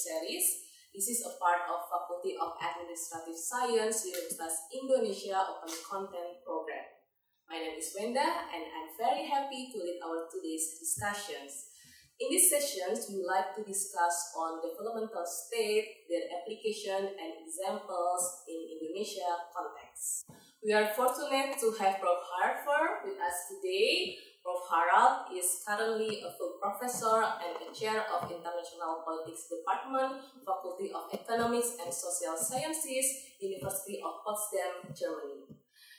series. This is a part of Faculty of Administrative Science, Universitas Indonesia Open Content Program. My name is Wenda and I'm very happy to lead our today's discussions. In these sessions, we would like to discuss on developmental state, their application and examples in Indonesia context. We are fortunate to have Prof. Harald Fuhr with us today. Prof. Harald is currently a full professor and a chair of International Politics Department, Faculty of Economics and Social Sciences, University of Potsdam Germany.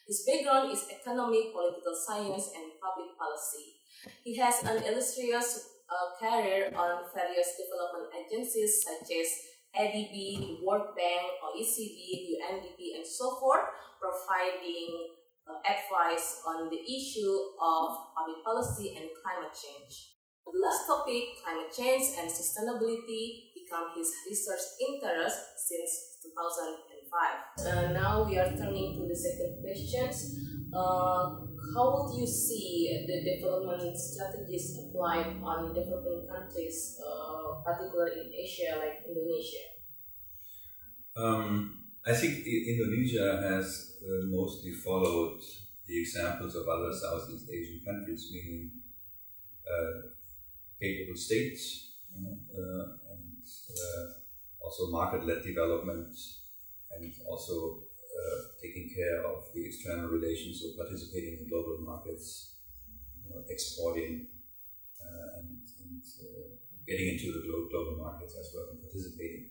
His background is economic, political science, and public policy. He has an illustrious career on various development agencies such as ADB, World Bank, OECD, UNDP, and so forth, providing advice on the issue of public policy and climate change. The last topic, climate change and sustainability, become his research interest since 2005. Now we are turning to the second questions. How would you see the development strategies applied on developing countries, particularly in Asia like Indonesia? I think Indonesia has mostly followed the examples of other Southeast Asian countries, meaning capable states, and also market-led development, and also taking care of the external relations, so participating in global markets, exporting, and getting into the global markets as well, and participating.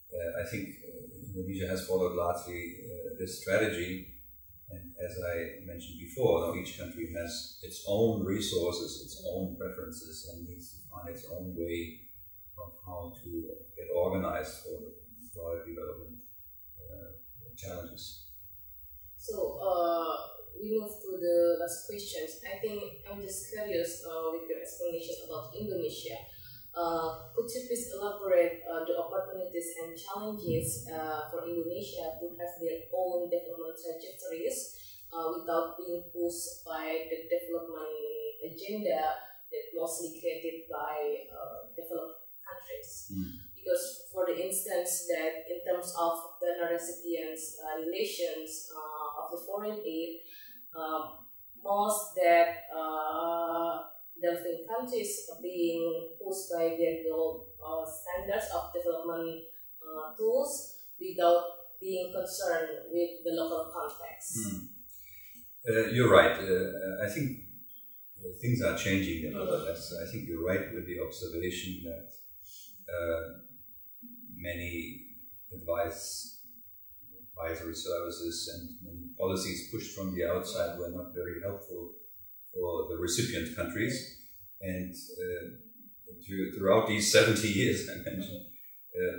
I think Indonesia has followed largely this strategy, and as I mentioned before, each country has its own resources, its own preferences, and needs to find its own way of how to get organized for the broader development challenges. So we move to the last questions. I think I'm just curious with your explanations about Indonesia. Could you please elaborate the opportunities and challenges for Indonesia to have their own development trajectories without being pushed by the development agenda that mostly created by developed countries? Because for the instance that in terms of donor recipients relations of the foreign aid, most that developing countries being pushed by their standards of development tools without being concerned with the local context. You're right. I think things are changing nevertheless. I think you're right with the observation that many advisory services and many policies pushed from the outside were not very helpful for the recipient countries, and throughout these 70 years I mentioned,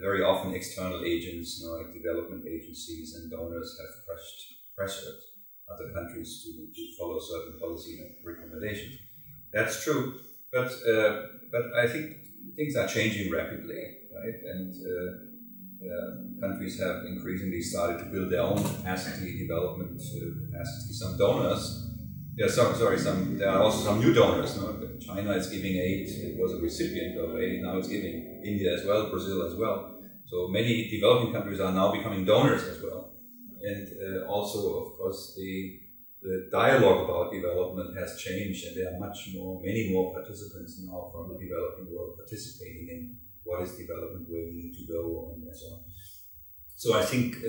very often external agents, like development agencies and donors, have pressured other countries to follow certain policy recommendations. That's true, but I think things are changing rapidly, right? And countries have increasingly started to build their own capacity, development capacity. Some donors. There are also some new donors. China is giving aid. It was a recipient of aid. Now it's giving. India as well, Brazil as well. So many developing countries are now becoming donors as well. And also, of course, the dialogue about development has changed, and there are many more participants now from the developing world participating in what is development, where we need to go, and so on. So I think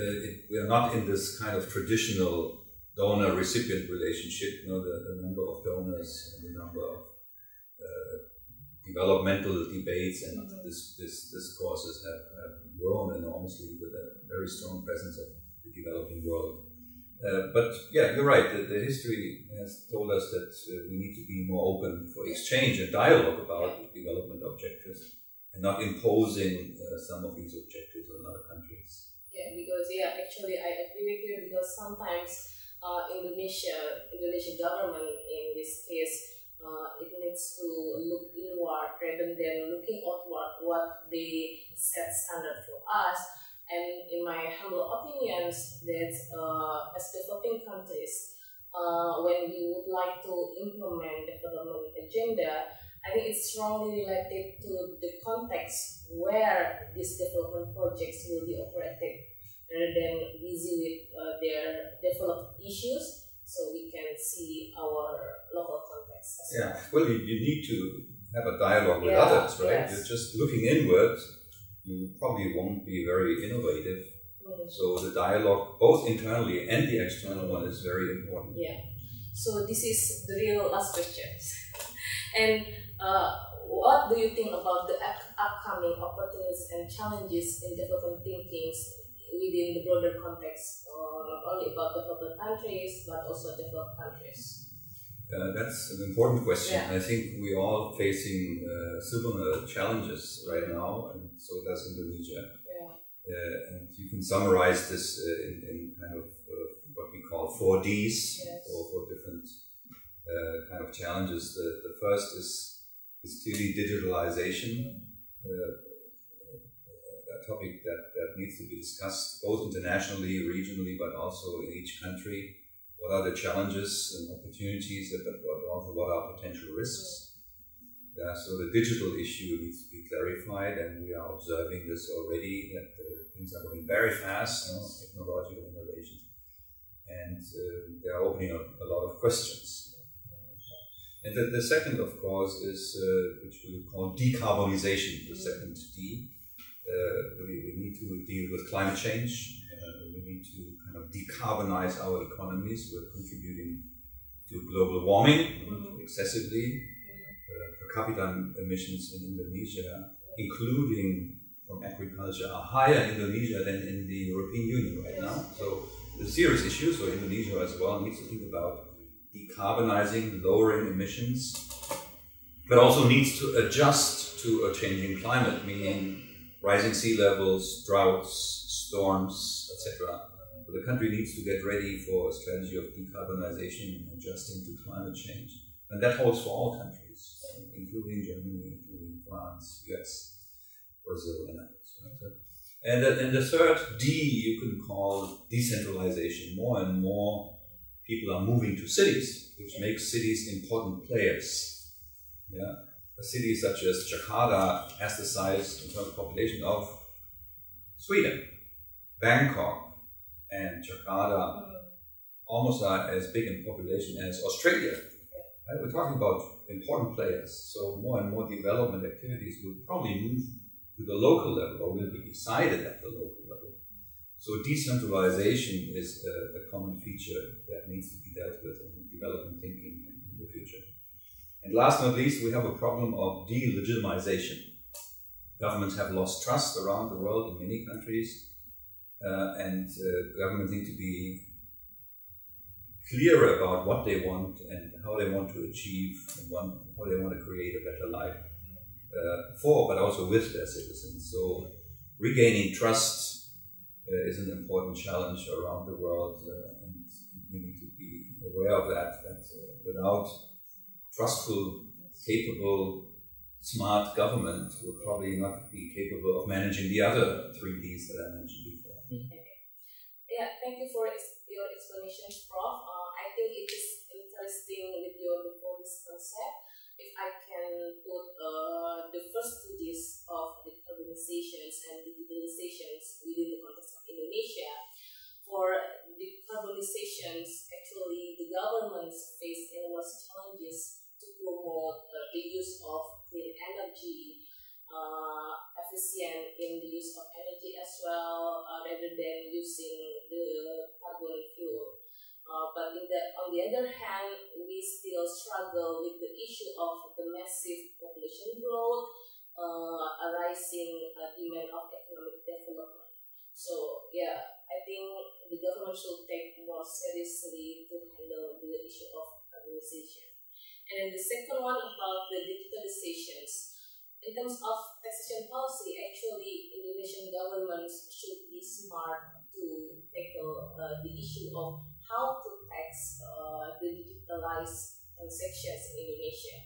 we are not in this kind of traditional donor-recipient relationship. The number of donors and the number of developmental debates and discourses have grown enormously with a very strong presence of the developing world. But yeah, you're right. The history has told us that we need to be more open for exchange and dialogue about development objectives, and not imposing some of these objectives on other countries. Yeah, because actually I agree with you, because sometimes Indonesian government in this case, it needs to look inward rather than looking outward what they set standard for us. And in my humble opinions, that as developing countries, when we would like to implement development agenda, I think it's strongly related to the context where these development projects will be operated, rather than busy with their developed issues. So we can see our local context. Yeah, well, you need to have a dialogue with others, right? Yes. You're just looking inward, you probably won't be very innovative. So the dialogue, both internally and the external one, is very important. Yeah. So this is the real last question. And what do you think about the upcoming opportunities and challenges in development thinking within the broader context, not only about developed countries, but also developed countries? That's an important question. Yeah. I think we're all facing similar challenges right now, and so does Indonesia. Yeah. And you can summarize this in kind of what we call 4 Ds, yes, for different kind of challenges. The first is clearly digitalization. A topic that needs to be discussed both internationally, regionally, but also in each country. What are the challenges and opportunities, but also what are potential risks? So the digital issue needs to be clarified, and we are observing this already, that things are going very fast, technological innovations, and they are opening up a lot of questions. And the second, of course, is which we call decarbonization, the second D. We need to deal with climate change. We need to kind of decarbonize our economies. We're contributing to global warming excessively. Per capita emissions in Indonesia, including from agriculture, are higher in Indonesia than in the European Union right now. So the serious issue, so Indonesia as well needs to think about decarbonizing, lowering emissions, but also needs to adjust to a changing climate, meaning rising sea levels, droughts, storms, etc. So the country needs to get ready for a strategy of decarbonization and adjusting to climate change. And that holds for all countries, including Germany, including France, US, Brazil, and others. Right? And the third D you can call decentralization. More and more people are moving to cities, which makes cities important players. Yeah? A city such as Jakarta has the size in terms of population of Sweden. Bangkok and Jakarta almost are as big in population as Australia. Right? We're talking about important players, so more and more development activities will probably move to the local level or will be decided at the local level. So decentralization is a common feature that needs to be dealt with in development thinking in the future. And last but not least, we have a problem of delegitimization. Governments have lost trust around the world in many countries, and governments need to be clear about what they want and how they want to achieve and how they want to create a better life for, but also with their citizens. So regaining trust is an important challenge around the world, and we need to be aware of that without trustful, capable, smart government will probably not be capable of managing the other 3 Ds that I mentioned before. Okay. Yeah, thank you for your explanations, Prof. I think it is interesting with for this concept. If I can put the first 2 Ds of decarbonizations and digitalizations within the context of Indonesia. For decarbonizations, actually the governments face enormous challenges to promote the use of clean energy, efficient in the use of energy as well, rather than using the carbon fuel. But on the other hand, we still struggle with the issue of the massive population growth, a rising demand of economic development. So yeah, I think the government should take more seriously to handle the issue of urbanization. And then the second one about the digitalizations. In terms of taxation policy, actually Indonesian governments should be smart to tackle the issue of how to tax the digitalized transactions in Indonesia.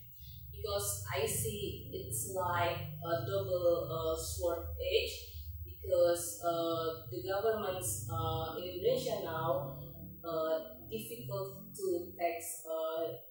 Because I see it's like a double sword edge, because the governments in Indonesia now difficult to tax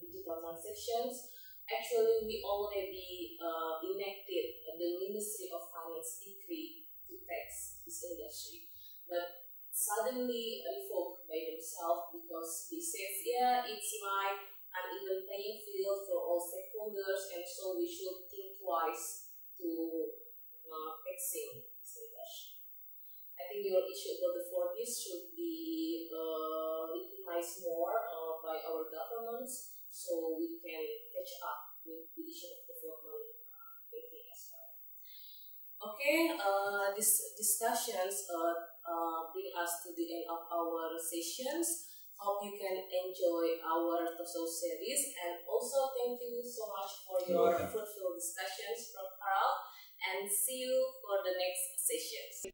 digital transactions. Actually, we already enacted the Ministry of Finance decree to tax this industry, but suddenly revoked by themselves because they said, yeah, it's my uneven playing field for all stakeholders, and so we should think twice to taxing this industry. I think your issue about the 40s should be recognized more by our governments, so we can catch up with the issue of development thinking as well. Okay, these discussions bring us to the end of our sessions. Hope you can enjoy our Talkshow series, and also thank you so much for your fruitful discussions, Prof. Harald, and see you for the next sessions.